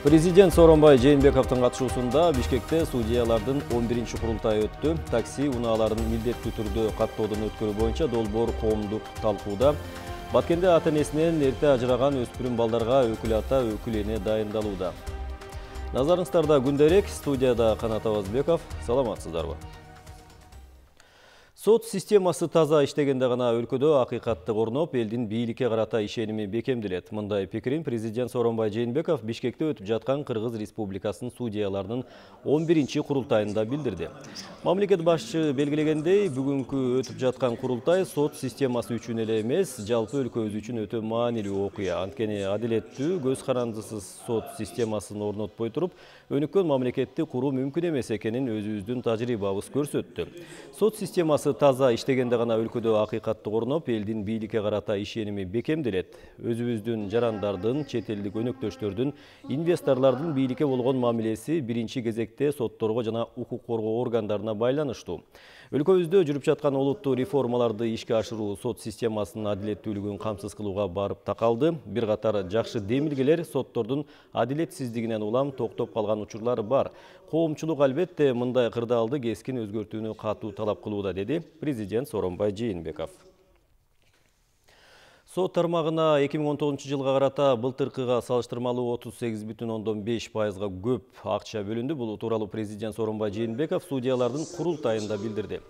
Президент Сооронбай Жээнбековдун катышуусунда Бишкекте судьялардын 11-курултайы өттү. Такси унааларын милдеттүү түрдө каттоодон өткөрүү боюнча долбоор коомдук талкууда. Баткенде ата-энесинен эрте ажыраган өспүрүм балдарга өкүл ата, өкүл эне дайындалууда. Назарыңыздарда күнделик, студияда Канат Абазбеков. Саламатсыздарбы? Сот системасы таза иштегенде гана өлкөдө акыйкатты орноп, элдин бийликке карата ишеними бекемделет. Мындай пикирин президент Сооронбай Жээнбеков Бишкекте өтүп жаткан Кыргыз Республикасынын судьяларынын 11-курултайында билдирди. Мамлекет башчы белгилегендей, бүгүнкү өтүп жаткан курултай сот системасы үчүн эле эмес, жалпы өлкөбүз үчүн өтө маанилүү окуя. Анткени адилеттүү, көз карандысыз сот системасын орнотпой туруп, өнүккөн мамлекетти куруу мүмкүн эмес экенин өзүбүздүн тажрыйбабыз көрсөттү. Сот системасы таза иштегенде гана өлкөдө акыйкатты орноп, элдин бийликке карата ишеними бекемделет. Өзүбүздүн жарандардын, чет элдик өнөктөштөрдүн, инвесторлордун бийликке болгон мамилеси биринчи кезекте сотторго жана укук коргоо органдарына байланыштуу. Өлкөбүздө жүрүп жаткан олуттуу реформаларды ишке ашыруу сот системасынын адилеттүүлүгүн камсыз кылууга барып такалды. Бир катар жакшы демилгелер соттордун адилетсиздигинен улам токтоп калган учурлар бар. Коомчулук албетте мындай кырдаалды кескин өзгөртүүнү катуу талап кылууда, деди президент Сооронбай Жээнбеков. Сот тармагына 2019 жылга карата былтыркыга салыштырмалуу 38,5%га көп акча бөлүндү. Бул тууралуу президент Сооронбай Жээнбеков судьялардын курултайында билдирди.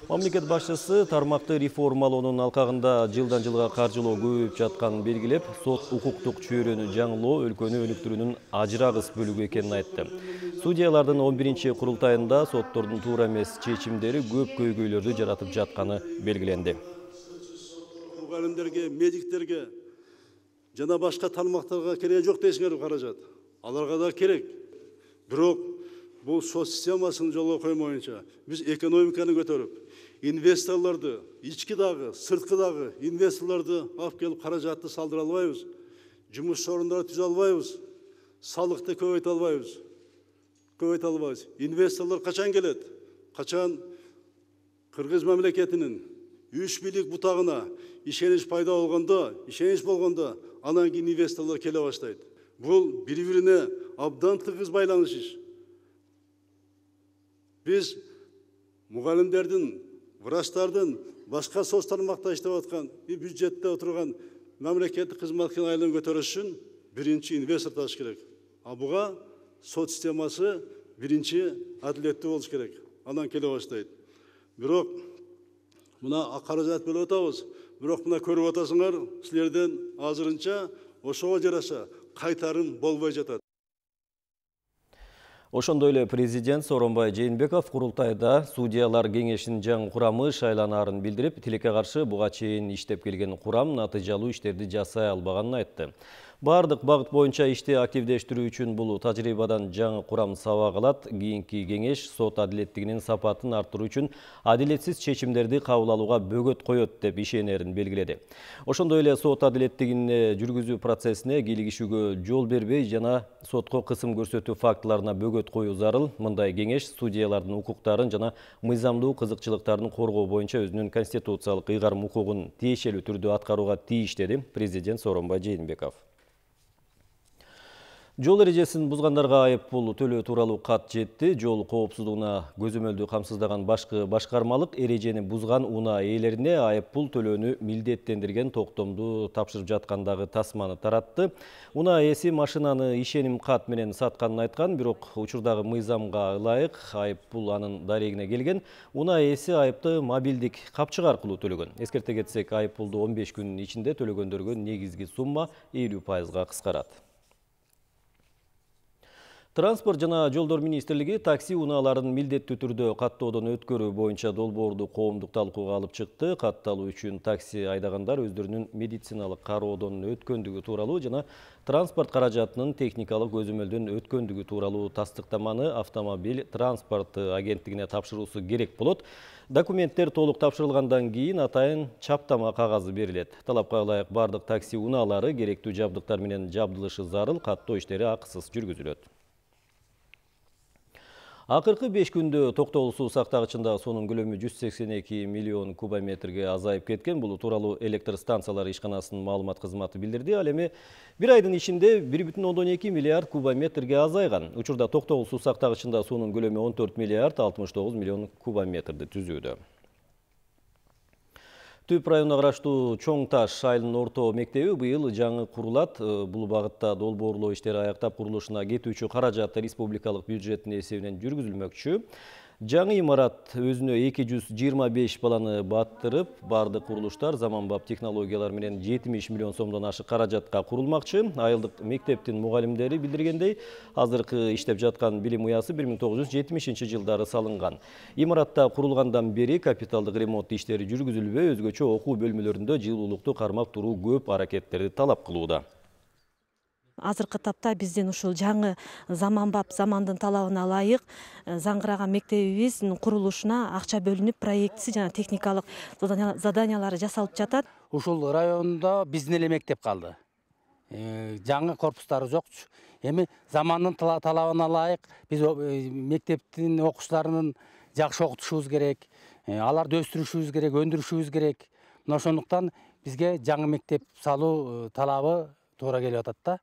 Мамлекет башчысы тармакты реформалоонун алкагында жылдан жылга каржылоо көбөйүп жатканын белгилеп, сот укуктук чөйрөнү жаңылоо өлкөнү өнүктүрүүнүн ажырагыс бөлүгү экенин айтты. Судьялардын 11-курултайында соттордун туура эмес чечимдери көп көйгөйлөрдү жаратып жатканы белгиленди. Мұғалімдерге, медиктерге, жана башка тармактарга кереги жок дейсиңер каражат. Аларга да керек. Бирок бул сот системасын жолго коймоюнча биз экономиканы көтөрүп, инвесторлорду, ички дагы, сырткы дагы инвесторлорду алып келип каражатты салдыра албайбыз. Жумуш орундарын түзө албайбыз. Салыкты көбөйтө албайбыз. Инвесторлор качан келет? Качан Кыргыз мамлекетинин үч бийлик бутагына ишенич пайда болгондо, анан кийин инвесторлор келе баштайт. Бул бири-бирине абдан тыгыз байланыш иш. Биз мугалимдердин, врачтардын, башка соц тармакта иштеп аткан, бюджетте отурган мамлекеттик кызматкерлердин айлығын көтөрүш үчүн биринчи инвестор табыш керек. А буга сот системасы биринчи адилеттүү болуш керек. Анан келе баштайт. Бирок мына каражат бөлүп атабыз. Бирок мына көрүп атасыңар, силерден азырынча ошого жараша кайтарым болбой жатат. Ошондой эле президент Сооронбай Жээнбеков курултайда судьялар кеңешинин жаңы курамы шайланаарын билдирип, тилекке каршы буга чейин иштеп келген курам натыйжалуу иштерди жасай албаганын айтты. Бардык багыт боюнча ишти активдештирүү үчүн бул тажрыйбадан жаңы курам сабак алат. Кийинки кеңеш сот адилеттигинин сапатын арттыруу үчүн адилетсиз чечимдерди кабыл алууга бөгөт коет деп ишенерин белгиледи. Ошондой эле сот адилеттигине жүргүзүү процессине кийлигишүүгө жол бербей жана сотко кысым көрсөтүү фактыларына бөгөт коюу зарыл. Мындай кеңеш судьялардын укуктарын жана мыйзамдуу кызыкчылыктарын коргоо боюнча өзүнүн конституциялык ыйгарым укугун тиешелүү түрдө аткарууга тийиш, деди президент Сооронбай Жээнбеков. Жол эрежесин бузгандарга айыппул төлөө тууралуу кат жетти. Жол коопсуздугуна көзөмөлдүү камсыздаган башкармалык эрежени бузган унаа ээлерине айыппул төлөөнү милдеттендирген токтомду тапшырып жаткандагы тасманы таратты. Унаа ээси машинаны ишеним кат менен сатканын айткан, бирок учурдагы мыйзамга ылайык айыппул анын дарегине келген. Унаа ээси айыпты мобилдик капчык аркылуу төлөгөн. Эскерте кетсек, айыппулду 15 күнүн ичинде төлөгөндөргө негизги сумма 50%га кыскарат. Транспорт жана жолдор министрлиги такси унааларын милдеттүү түрдө каттоодон өткөрүү боюнча долбоорду коомдук талкууга алып чыкты. Катталуу үчүн такси айдагандар өздөрүнүн медициналык кароодон өткөндүгү тууралуу жана транспорт каражатынын техникалык көзөмөлдөн өткөндүгү тууралуу тастыктаманы автомобиль транспорты агенттигине тапшыруусу керек болот. Документтер толук тапшырылгандан кийин атайын чаптама кагазы берилет. Талапка ылайык бардык такси унаалары керектүү жабдыктар менен жабдылышы зарыл, каттоо иштери акысыз жүргүзүлөт. Акыркы 5 күндө токтогул суу сактагычында суунун көлөмү 182 миллион кубометрге азайып кеткен. Бул тууралуу электр станциялары ишканасынын маалымат кызматы билдирди. Ал эми бир айдын ичинде 1,2 миллиард кубометрге азайган. Учурда токтогул суу сактагычында суунун көлөмү 14 миллиард 69 миллион кубометрди түзүүдө. Түп районуна караштуу Чоң Таш айылынын орто мектеби быйыл жаңы курулат. Бул багытта долбоорлоо иштери аяктап курулушуна кетүүчү каражат республикалык бюджеттин эсебинен жүргүзүлмөкчү. Жаңы имарат өзүнө 225 баланы баттырып, бардык курулуштар заманбап технологиялар менен 70 миллион сомдон ашык каражатка курулмакчы. Айылдык мектептин мугалимдери билдиргендей, азыркы иштеп жаткан билим уясы 1970-жылдары салынган. Имаратта курулгандан бери капиталдык ремонт иштери жүргүзүлбөй, өзгөчө окуу бөлмөлөрүндө жылуулукту кармап туруу көп аракеттерди талап кылууда. Азыркы тапта биздин ушул жаңы заманбап замандын талабына ылайык заңгыраган мектебибиздин курулушуна акча бөлүнүп, проектиси жана техникалык заданиялары жасалып жатат. Ушул райондо биздин эле мектеп калды. Жаңы корпустары жокчу. Эми замандын талабына ылайык биз мектептин окуучуларынын жакшы окутушубуз керек, аларды өстүрүшүбүз керек, өндүрүшүбүз керек. Мына ошондуктан бизге жаңы мектеп салуу талабы туура келип атат да.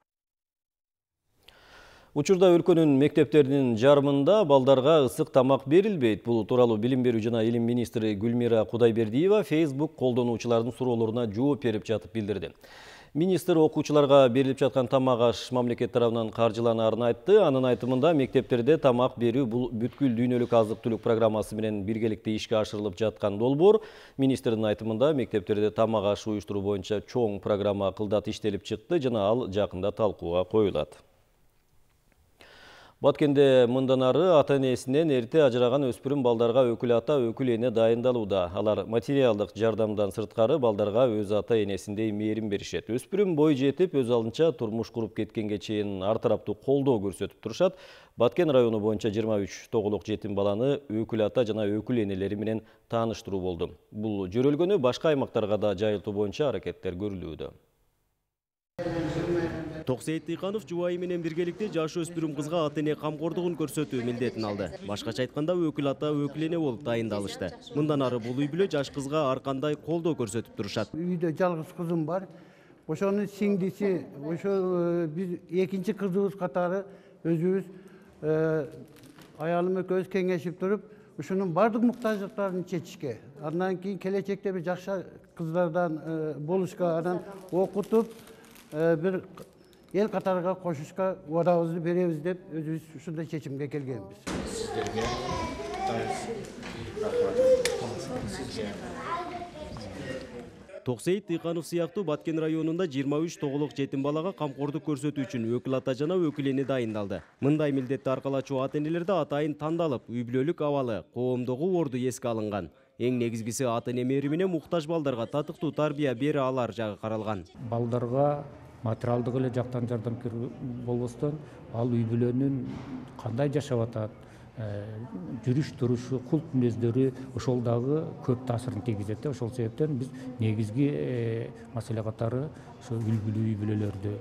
Учурда өлкөнүн мектептеринин жарымында балдарга ысык тамак берилбейт. Бул тууралуу билим берүү жана илим министри Гүлмира Кудайбердиева Facebook колдонуучулардын суроолоруна жооп берип жатып билдирди. Министр окуучуларга берилип жаткан тамак аш мамлекет тарабынан каржыланаарын айтты. Анын айтымында мектептерде тамак берүү бул бүткүл дүйнөлүк азык-түлүк программасы менен биргеликте ишке ашырылып жаткан долбоор. Министрдин айтымында мектептерде тамак аш уюштуруу боюнча чоң программа кылдат иштелип чыкты жана ал жакында талкууга коюлат. Баткенде мындан ары ата-энесинен эрте ажыраган өспүрүм балдарга өкүл ата, өкүл эне дайындалууда. Алар материалдык жардамдан сырткары балдарга өз ата-энесиндей мээрим беришет. Өспүрүм бой жетип, өз алдынча турмуш куруп кеткенге чейин ар тараптуу колдоо көрсөтүп турушат. Баткен району боюнча 23 тоголук жетим баланы өкүл ата жана өкүл энелери менен тааныштыруу болду. Бул жөрөлгөнү башка аймактарга да жайылтуу боюнча аракеттер көрүлүүдө. Токсейит Тыйканов жубайы менен биргеликте жаш өспүрүм кызга ата-эне камкордугун көрсөтүү милдетин алды. Башкача айтканда өкүл ата, өкүл эне болуп дайындалышты. Мындан ары бул үй бүлө жаш кызга ар кандай колдоо көрсөтүп турушат. Үйдө жалгыз кызым бар. Ошонун сиңдиси, ошо биз экинчи кызыбыз катары өзүбүз аялым экөөбүз кеңешип туруп, ушунун бардык муктаждыктарын чечишке, андан кийин келечекте бир жакшы кыздардан болушка, анан окутуп бир эл катарга кошушка убадабызды беребиз деп өзүбүз ушундай чечимге келгенбиз. Токсейит Тыйканов сыяктуу Баткен районунда 23 тоголук жетим балага камкордук көрсөтүү үчүн өкүл ата жана өкүл эне дайындалды. Мындай милдетти аркалачу ата-энелерде атайын тандалып, үй бүлөлүк абалы, коомдогу орду эске алынган. Эң негизгиси ата-эне мээримине муктаж балдарга татыктуу тарбия бере алар жагы каралган. Балдарга материалдык эле жактан жардамкер болбостон, ал үй бүлөнүн кандай жашап атат, жүрүш турушу, култ мүнөздөрү ошол дагы көп таасирин тийгизет. Ошол себептен биз негизги маселе катары ошо үй бүлөлөрдү,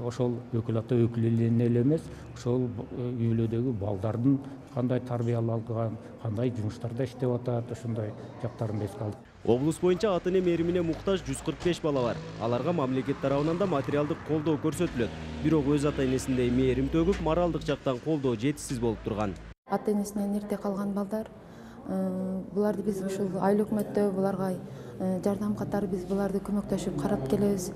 ошол өкүл ата, өкүл эне эле эмес, ошол үй бүлөдөгү балдардын кандай тарбиялалган, кандай жумуштарда иштеп атат, ошондой жактарын эске алдык. Облус боюнча ата-эне мээримине муктаж 145 бала бар. Аларга мамлекет тарабынан да материалдык колдоо көрсөтүлөт. Бирок өз ата-энесиндей мээрим төгүп, моралдык жактан колдоо жетишсиз болуп турган. Ата-энесинен эрте калган балдар, буларды биз ушул айыл өкмөттө буларга жардам катары биз буларды көмөктөшүп карап келебиз.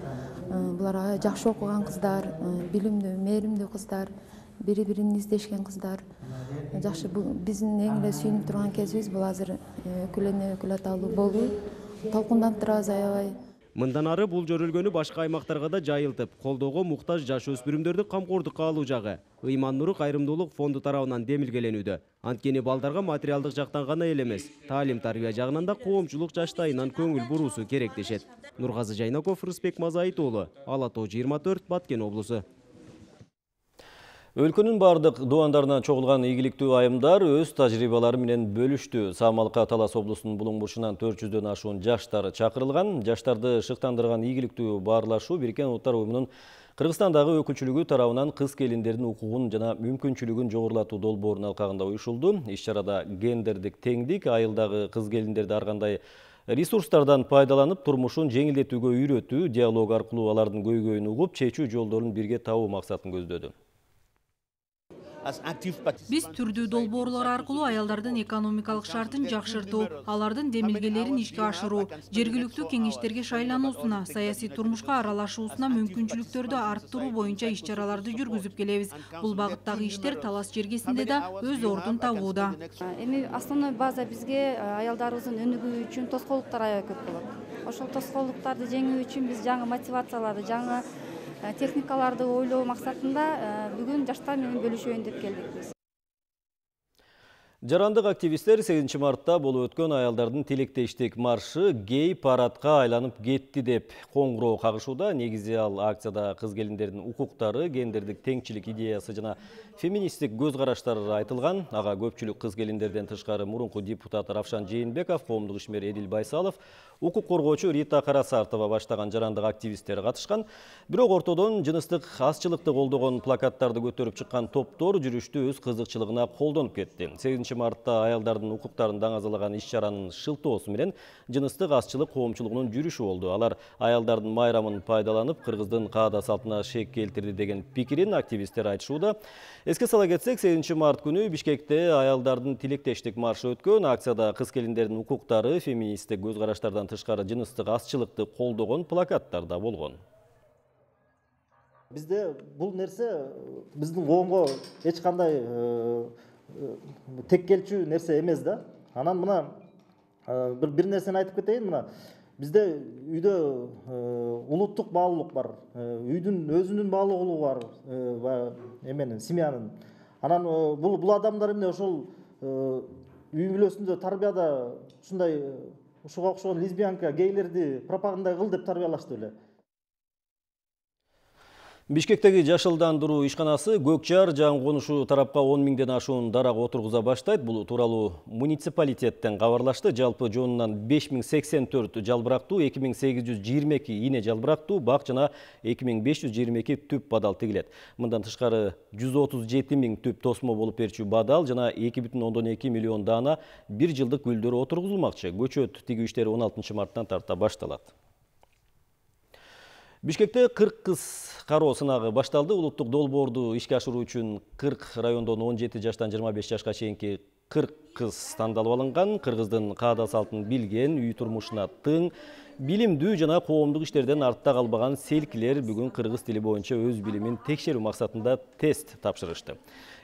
Булар жакшы окуган кыздар, билимдүү, мээримдүү кыздар, бири-бирин издешкен кыздар. Жакшы, биздин эң эле сүйүнүп турган кезибиз бул азыр өкүл эне, өкүл аталуу болуу. Толкунданып турабыз аябай. Мындан ары бул жөрөлгөнү башка аймактарга да жайылтып, колдоого муктаж жаш өспүрүмдөрдү камкордукка алуу жагы Ыйман Нуру кайрымдуулук фонду тарабынан демилгеленүүдө. Анткени балдарга материалдык жактан гана эле эмес, таалим тарбия жагынан да коомчулук жаштайынан көңүл буруусу керек дешет. Нургазы Жайнаков, Рыспек Мазайыт уулу, Ала Тоо 24, Баткен облусу. Өлкөнүн бардык дубандарынан чогулган ийгиликтүү айымдар өз тажрыйбалары менен бөлүштү. Самалка Талас облусунун Булуң бурчунан 400дөн ашуун жаштар чакырылган. Жаштарды шыктандырган ийгиликтүү баарлашуу Бириккен Улуттар уюмунун Кыргызстандагы өкүлчүлүгү тарабынан кыз келиндердин укугун жана мүмкүнчүлүгүн жогорулатуу долбоорунун алкагында уюшулду. Иш-чарада гендердик теңдик, айылдагы кыз келиндерди ар кандай ресурстардан пайдаланып, турмушун жеңилдетүүгө үйрөтүү, диалог аркылуу алардын көйгөйүн угуп, чечүү жолдорун бирге табуу максатын көздөдү. Биз түрдүү долбоорлор аркылуу аялдардын экономикалык шартын жакшыртуу, алардын демилгелерин ишке ашыруу, жергиликтүү кеңештерге шайлануусуна, саясий турмушка аралашуусуна мүмкүнчүлүктөрдү арттыруу боюнча иш-чараларды жүргүзүп келебиз. Бул багыттагы иштер талас жергесинде да өз ордун табууда. Эми основной база бизге аялдарыбыздын өнүгүү үчүн тоскоолдуктар аябай көп болот. Ошол тоскоолдуктарды жеңүү үчүн биз жаңы мотивацияларды, жаңы техникаларды ойлоо максатында бүгүн жаштар менен бөлүшөйүн деп келдик. Жарандык активисттер 8 мартта болуп өткөн аялдардын тилектештик маршы гей парадка айланып кетти деп коңгуроо кагышууда. Негизи ал акцияда кыз келиндердин укуктары, гендердик теңчилик идеясы жана феминисттик көз караштар айтылган. Ага көпчүлүк кыз келиндерден тышкары мурунку депутат Равшан Жээнбеков, коомдук ишмер Эдил Байсалов, укук коргоочу Рита Карасартова баштаган жарандык активисттер катышкан. Бирок ортодон жыныстык азчылыкты колдогон плакаттарды көтөрүп чыккан топтор жүрүштү өз кызыкчылыгына колдонуп кетти. 8 мартта аялдардын укуктарын даңазалаган иш-чаранын шылтоосу менен жыныстык азчылык коомчулугунун жүрүшү болду. Алар аялдардын майрамын пайдаланып, кыргыздын каада салтына шек келтирди деген пикирин активисттер айтышууда. Эске сала кетсек, 8 март күнү Бишкекте аялдардын тилектештик маршы өткөн. Акцияда кыз келиндердин укуктары, феминисттик көз караштардан тышкары жыныстык азчылыкты колдогон плакаттар да болгон. Бизде бул нерсе биздин коомго эч кандай тек келчү нерсе эмес да. Анан мына бир нерсени айтып кетейин. Мына бизде үйдө улуттук баалуулук бар. Үйдүн өзүнүн баалуулугу бар, эменин, семьянын. Анан бул адамдар эмне ошол үй бүлөсүндө тарбияда ушундай ушуга окшогон лесбиянка, гейлерди пропаганда кыл деп тарбиялашты эле. Бишкектеги жашылдандыруу ишканасы Көкжар жаңы конушу тарапка 10 миңден ашуун дарак отургуза баштайт. Бул тууралуу муниципалитеттен кабарлашты. Жалпы жонунан 5084 жалбырактуу, 2822 ине жалбырактуу, бак жана 2522 түп бадал тигилет. Мындан тышкары 137 миң түп тосмо болуп берчү бадал жана 2,2 миллион даана бир жылдык гүлдөр отургузулмакчы. Көчөт тигүү иштери 16 марттан тарта башталат. Бишкекте 40 кыз кароо сынагы башталды. Улуттук долбоорду ишке ашыруу үчүн 40 райондон 17 жаштан 25 жашка чейинки 40 кыз тандалып алынган. Кыргыздын каада салтын билген, үй турмушуна тың, билимдүү жана коомдук иштерден артта калбаган селкилер бүгүн кыргыз тили боюнча өз билимин текшерүү максатында тест тапшырышты.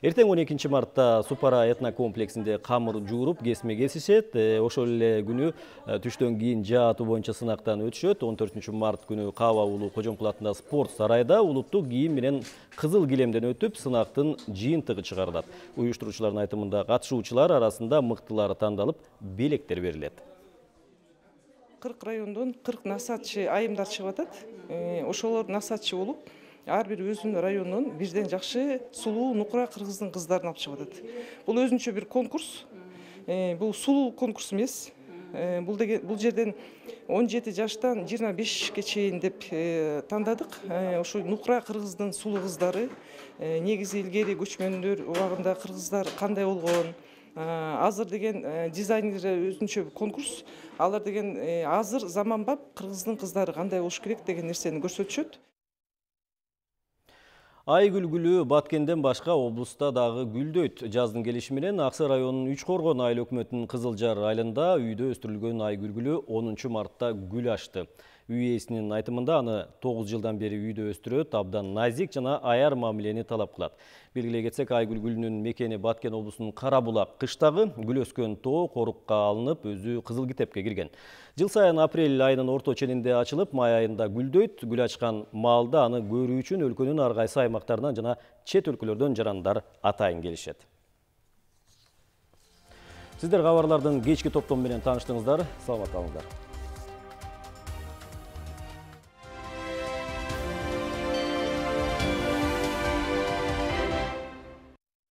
Эртең 12 мартта Супара этнокомплексинде камыр жууруп, кесме кесишет. Ошол эле күнү түштөн кийин жаа атуу боюнча сынактан өтүшөт. 14 март күнү Каба уулу Кожомкул атындагы спорт сарайда улуттук кийим менен кызыл килемден өтүп, сынактын жыйынтыгы чыгарылат. Уюштуруучулардын айтымында катышуучулар арасында мыктылары тандалып, белектер берилет. 40 райондон 40 насатчы айымдар чыгып атат. Ошолор насатчы болуп, ар бир өзүнүн районунун бирден жакшы сулуу нукура кыргыздын кыздарын алып чыгып атат. Бул өзүнчө бир конкурс. Бул сулуу конкурс эмес. Бул жерден 17 жаштан 25ке чейин деп тандадык. Ошо нукура кыргыздын сулуу кыздары, негизи илгери көчмөндөр убагында кыргыздар кандай болгон, азыр деген дизайнер өзүнчө конкурс. Алар деген азыр заманбап кыргыздын кыздары кандай болуш керек деген нерсени көрсөтүшөт. Ай гүлгүлү Баткенден башка облуста дагы гүлдөйт. Жаздын келиши менен Аксы районунун Үчкоргон айыл өкмөтүнүн Кызылжар айылында үйдө өстүрүлгөн ай гүлгүлү 10 мартта гүл ачты. Үй ээсинин айтымында аны 9 жылдан бери үйдө өстүрөт, абдан назик жана аяр мамилени талап кылат. Белгилей кетсек, ай гүлгүлүнүн мекени Баткен облусунун Карабулак кыштагы, гүл өскөн тоо корукка алынып, өзү Кызыл китепке кирген. Жыл сайын апрель айынын орто ченинде ачылып, май айында гүлдөйт. Гүл ачкан маалда аны көрүү үчүн өлкөнүн ар кайсы аймактарынан жана чет өлкөлөрдөн жарандар атайын келишет. Сиздер кабарлардын кечки топтому менен тааныштыңыздар. Саламат калыңыздар.